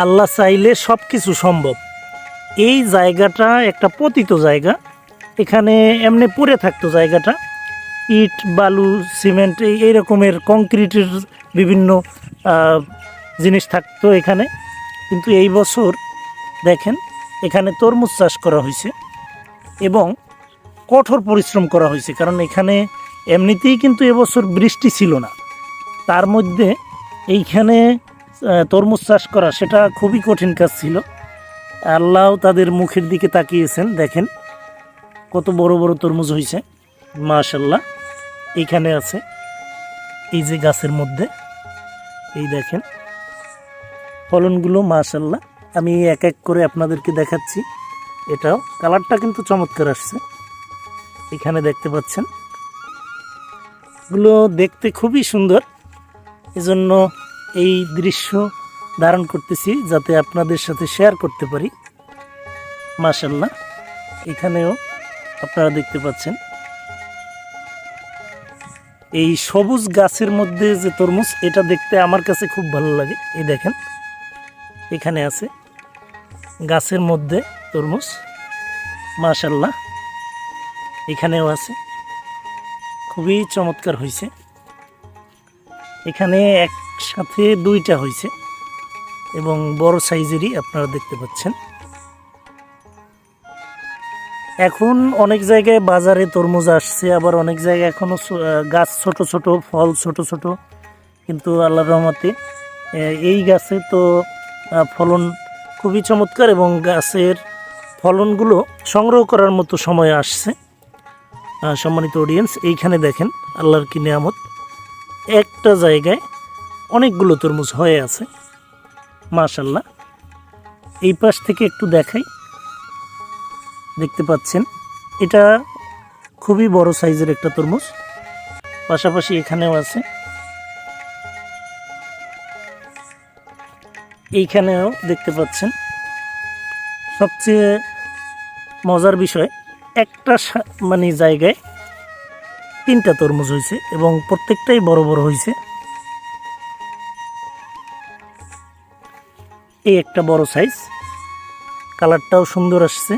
আল্লাহ চাইলে সব কিছু সম্ভব। এই জায়গাটা একটা পতিত জায়গা, এখানে এমনি পড়ে থাকতো জায়গাটা, ইট বালু সিমেন্ট এই রকমের কংক্রিটের বিভিন্ন জিনিস থাকতো এখানে। কিন্তু এই বছর দেখেন এখানে তরমুজ চাষ করা হয়েছে এবং কঠোর পরিশ্রম করা হয়েছে, কারণ এখানে এমনিতেই কিন্তু এবছর বৃষ্টি ছিল না, তার মধ্যে এইখানে তরমুজ চাষ করা সেটা খুবই কঠিন কাজ ছিল। আল্লাহ তাদের মুখের দিকে তাকিয়েছেন, দেখেন কত বড় বড় তরমুজ হয়েছে মাশাল্লাহ। এইখানে আছে এই যে গাছের মধ্যে, এই দেখেন ফলনগুলো মাশাল্লাহ। আমি এক এক করে আপনাদেরকে দেখাচ্ছি। এটাও কালারটা কিন্তু চমৎকার আসছে, এখানে দেখতে পাচ্ছেন এগুলো দেখতে খুবই সুন্দর, এজন্য এই দৃশ্য ধারণ করতেছি যাতে আপনাদের সাথে শেয়ার করতে পারি। মাশাল্লাহ এখানেও আপনারা দেখতে পাচ্ছেন এই সবুজ গাছের মধ্যে যে তরমুজ, এটা দেখতে আমার কাছে খুব ভালো লাগে। এই দেখেন এখানে আছে গাছের মধ্যে তরমুজ মাশাল্লাহ, এখানেও আছে, খুবই চমৎকার হয়েছে। এখানে একসাথে দুইটা হয়েছে এবং বড় সাইজেরই আপনারা দেখতে পাচ্ছেন। এখন অনেক জায়গায় বাজারে তরমুজ আসছে, আবার অনেক জায়গায় এখনও গাছ ছোট ছোট, ফল ছোট ছোট, কিন্তু আল্লাহর রহমতে এই গাছে তো ফলন খুবই চমৎকার এবং গাছের ফলনগুলো সংগ্রহ করার মতো সময় আসছে। সম্মানিত অডিয়েন্স, এইখানে দেখেন আল্লাহর কি নিয়ামত, একটা জায়গায় অনেকগুলো তরমুজ হয়ে আছে মাশাল্লাহ। এই পাশ থেকে একটু দেখাই, দেখতে পাচ্ছেন এটা খুবই বড় সাইজের একটা তরমুজ, পাশাপাশি এখানেও আছে, এইখানেও দেখতে পাচ্ছেন। সবচেয়ে মজার বিষয়, একটা মানে জায়গায় তিনটা তরমুজ হয়েছে এবং প্রত্যেকটাই বড় বড় হয়েছে। এই একটা বড় সাইজ, কালারটাও সুন্দর আসছে।